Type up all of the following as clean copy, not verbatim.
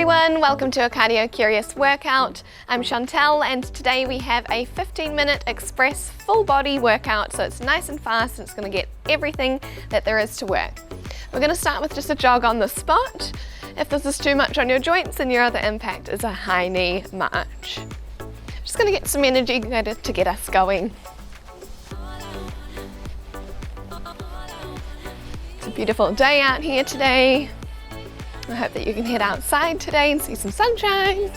everyone, welcome to a Cardio Curious workout. I'm Chantel and today we have a 15-minute express full body workout, so it's nice and fast and it's going to get everything that there is to work. We're going to start with just a jog on the spot. If this is too much on your joints, then your other impact is a high knee march. Just going to get some energy to get us going. It's a beautiful day out here today. I hope that you can head outside today and see some sunshine.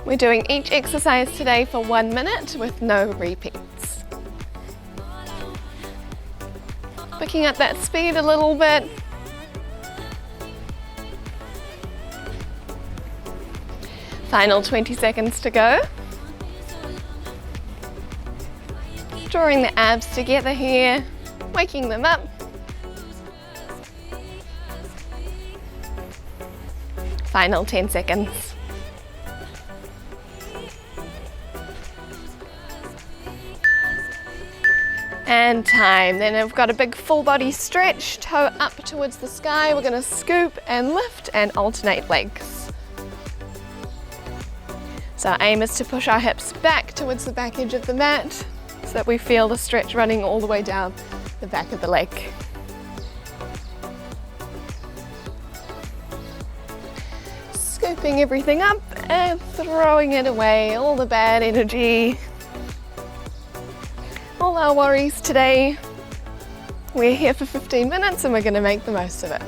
We're doing each exercise today for 1 minute with no repeats. Picking up that speed a little bit. Final 20 seconds to go. Drawing the abs together here, waking them up. Final 10 seconds. And time. Then I've got a big full body stretch, toe up towards the sky. We're going to scoop and lift and alternate legs. So our aim is to push our hips back towards the back edge of the mat so that we feel the stretch running all the way down the back of the leg. Scooping everything up and throwing it away, all the bad energy, all our worries today. We're here for 15 minutes and we're going to make the most of it.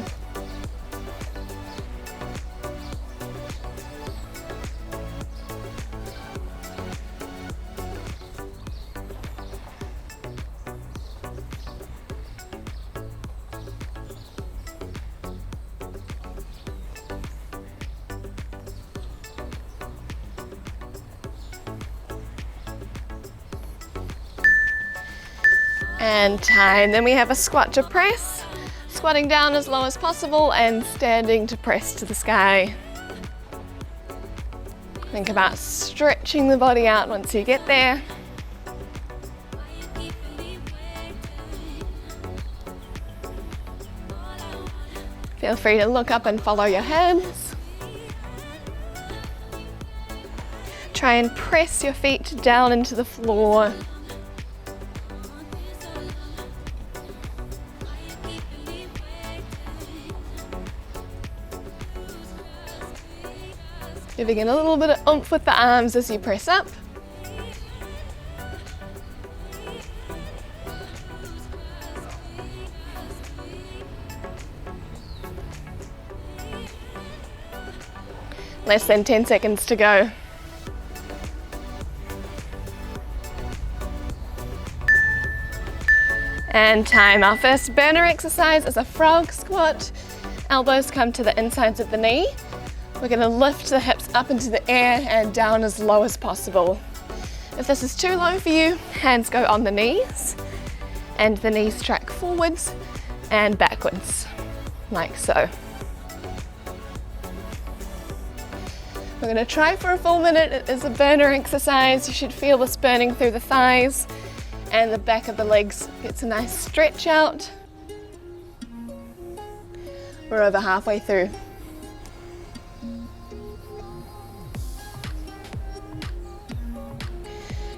And time. Then we have a squat to press, squatting down as low as possible and standing to press to the sky. Think about stretching the body out once you get there. Feel free to look up and follow your hands. Try and press your feet down into the floor. Giving it a little bit of oomph with the arms as you press up. Less than 10 seconds to go. And time. Our first burner exercise is a frog squat. Elbows come to the insides of the knee. We're going to lift the hips up into the air and down as low as possible. If this is too low for you, hands go on the knees and the knees track forwards and backwards, like so. We're going to try for a full minute. It is a burner exercise. You should feel this burning through the thighs and the back of the legs. Gets a nice stretch out. We're over halfway through.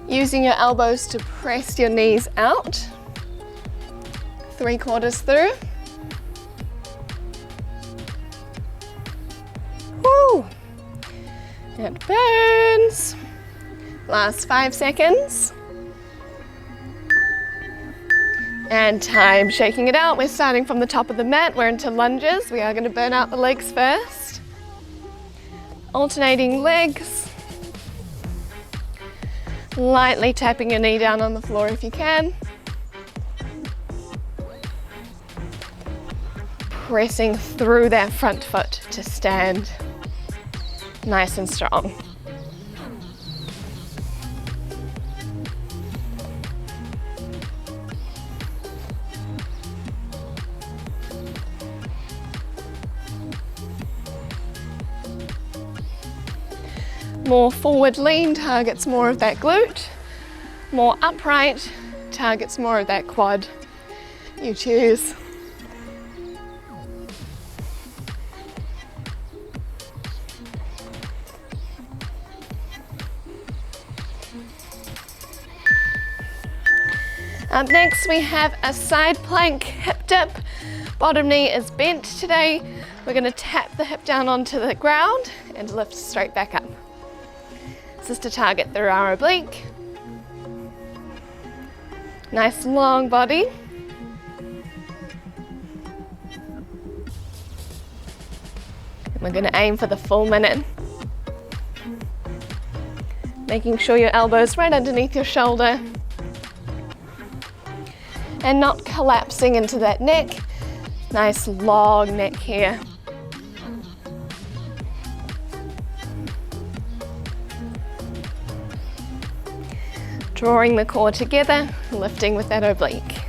Using your elbows to press your knees out, 3/4 through. Woo! It burns. Last 5 seconds. And time. Shaking it out. We're starting from the top of the mat. We're into lunges. We are going to burn out the legs first. Alternating legs. Lightly tapping your knee down on the floor if you can. Pressing through that front foot to stand nice and strong. More forward lean targets more of that glute. More upright targets more of that quad. You choose. Up next we have a side plank hip dip. Bottom knee is bent today. We're going to tap the hip down onto the ground and lift straight back up. This is to target the our oblique. Nice long body. And we're going to aim for the full minute. Making sure your elbow's right underneath your shoulder. And not collapsing into that neck. Nice long neck here. Drawing the core together, lifting with that oblique.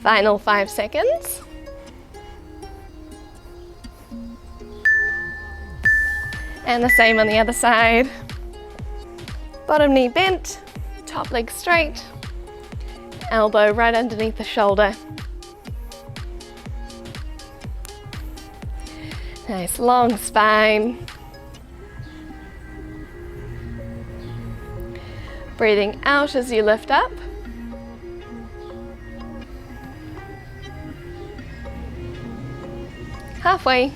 Final 5 seconds. And the same on the other side. Bottom knee bent, top leg straight, elbow right underneath the shoulder. Nice long spine. Breathing out as you lift up. Halfway.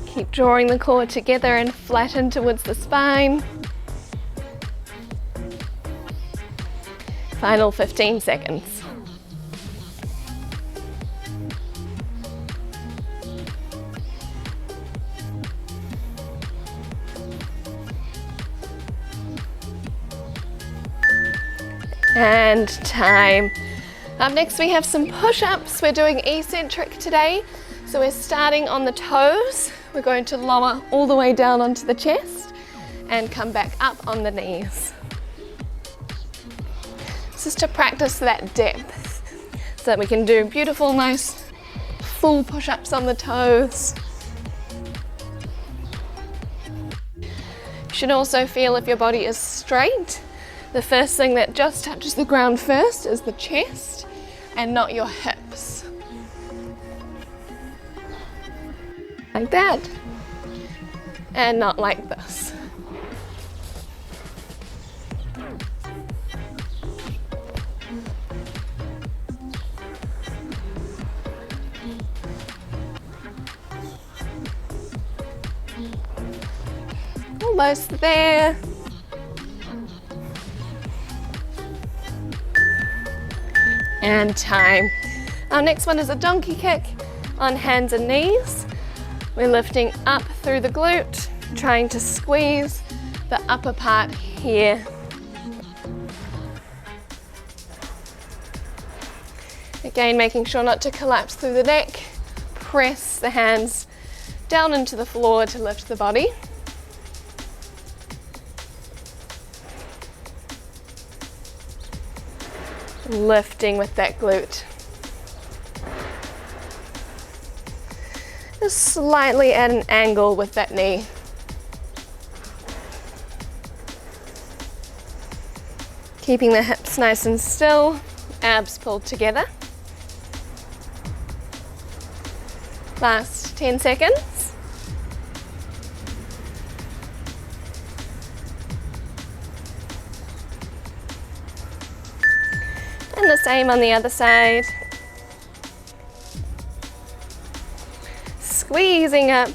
Keep drawing the core together and flatten towards the spine. Final 15 seconds. And time. Up next we have some push-ups. We're doing eccentric today. So we're starting on the toes. We're going to lower all the way down onto the chest and come back up on the knees. This is to practice that depth so that we can do beautiful, nice, full push-ups on the toes. You should also feel if your body is straight. The first thing that just touches the ground first is the chest and not your hips. Like that. And not like this. Almost there. And time. Our next one is a donkey kick on hands and knees. We're lifting up through the glute, trying to squeeze the upper part here. Again, making sure not to collapse through the neck. Press the hands down into the floor to lift the body. Lifting with that glute. Just slightly at an angle with that knee. Keeping the hips nice and still, abs pulled together. Last 10 seconds. And the same on the other side. Squeezing up.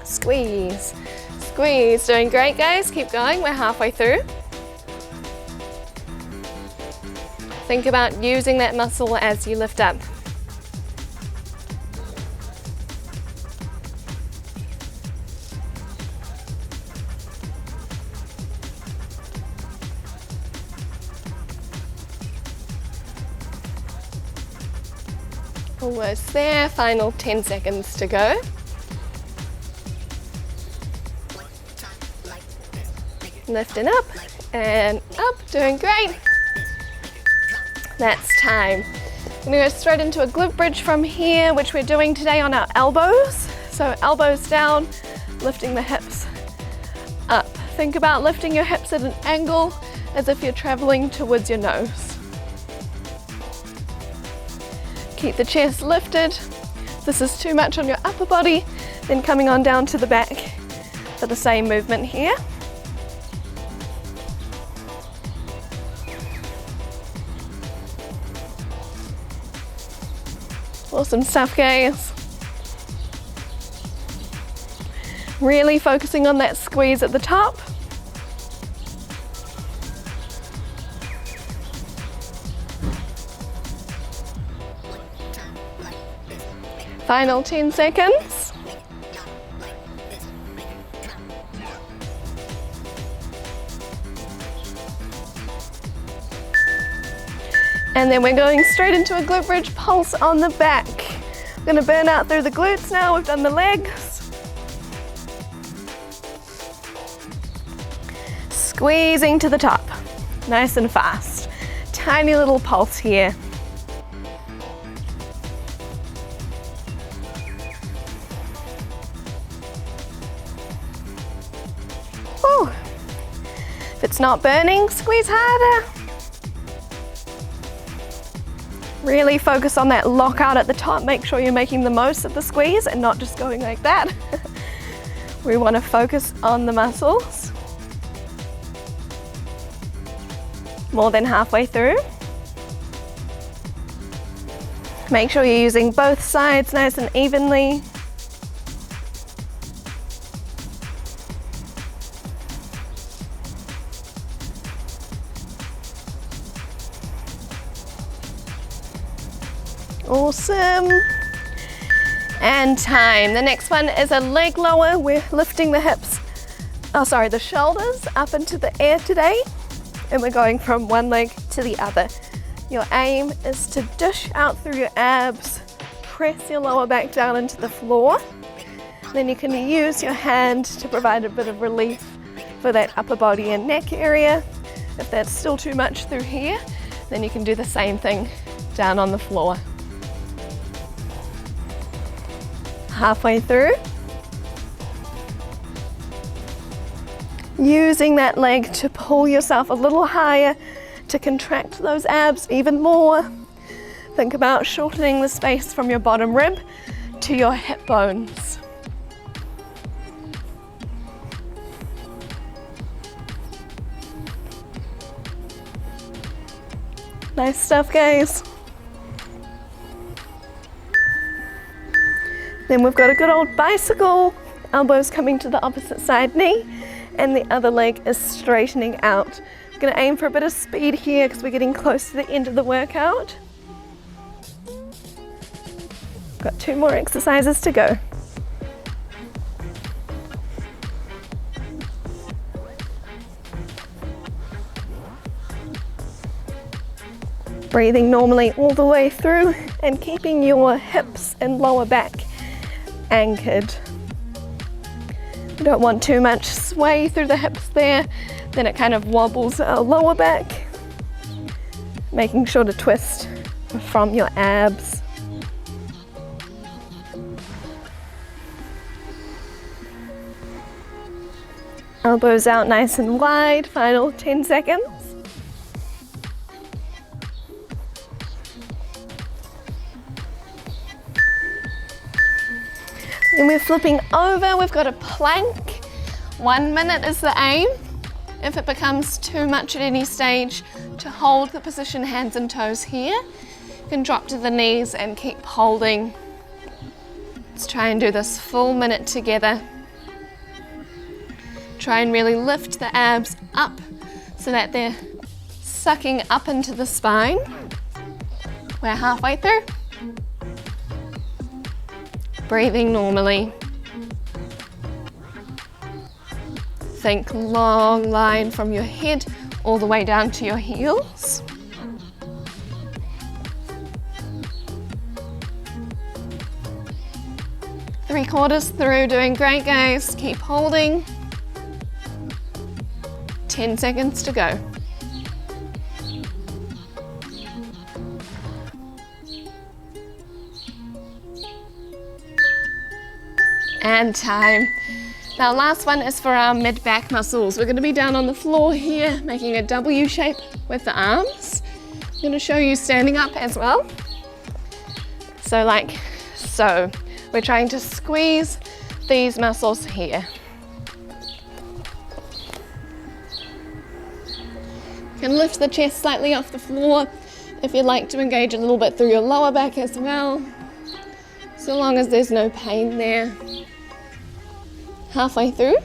Squeeze, squeeze. Doing great, guys. Keep going. We're halfway through. Think about using that muscle as you lift up. Almost there. Final 10 seconds to go. Lifting up and up. Doing great. That's time. I'm gonna go straight into a glute bridge from here, which we're doing today on our elbows. So elbows down, lifting the hips up. Think about lifting your hips at an angle as if you're traveling towards your nose. Keep the chest lifted. If this is too much on your upper body, then coming on down to the back for the same movement here. Awesome stuff, guys. Really focusing on that squeeze at the top. Final 10 seconds. And then we're going straight into a glute bridge pulse on the back. We're going to burn out through the glutes now. We've done the legs. Squeezing to the top, nice and fast. Tiny little pulse here. Whew. If it's not burning, squeeze harder. Really focus on that lockout at the top. Make sure you're making the most of the squeeze and not just going like that. We want to focus on the muscles. More than halfway through. Make sure you're using both sides nice and evenly. Awesome. And time. The next one is a leg lower. We're lifting the hips, the shoulders up into the air today. And we're going from one leg to the other. Your aim is to dish out through your abs, press your lower back down into the floor. Then you can use your hand to provide a bit of relief for that upper body and neck area. If that's still too much through here, then you can do the same thing down on the floor. Halfway through. Using that leg to pull yourself a little higher, to contract those abs even more. Think about shortening the space from your bottom rib to your hip bones. Nice stuff, guys. Then we've got a good old bicycle, elbows coming to the opposite side knee, and the other leg is straightening out. I'm going to aim for a bit of speed here because we're getting close to the end of the workout. Got 2 more exercises to go. Breathing normally all the way through and keeping your hips and lower back anchored. You don't want too much sway through the hips there, then it kind of wobbles our lower back. Making sure to twist from your abs. Elbows out nice and wide, final 10 seconds. Then we're flipping over, we've got a plank. 1 minute is the aim. If it becomes too much at any stage, to hold the position, hands and toes here. You can drop to the knees and keep holding. Let's try and do this full minute together. Try and really lift the abs up so that they're sucking up into the spine. We're halfway through. Breathing normally. Think long line from your head all the way down to your heels. Three-quarters through, doing great, guys. Keep holding. 10 seconds to go. And time. Now last one is for our mid-back muscles. We're going to be down on the floor here, making a W shape with the arms. I'm going to show you standing up as well. So like so. We're trying to squeeze these muscles here. You can lift the chest slightly off the floor if you'd like to engage a little bit through your lower back as well, so long as there's no pain there. Halfway through.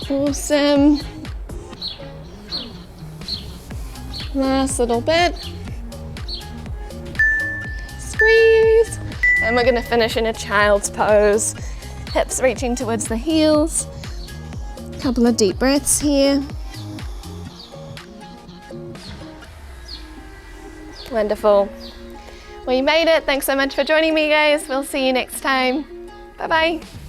Awesome. Last little bit. Squeeze. And we're going to finish in a child's pose. Hips reaching towards the heels. Couple of deep breaths here. Wonderful. Well, you made it. Thanks so much for joining me, guys. We'll see you next time. Bye-bye.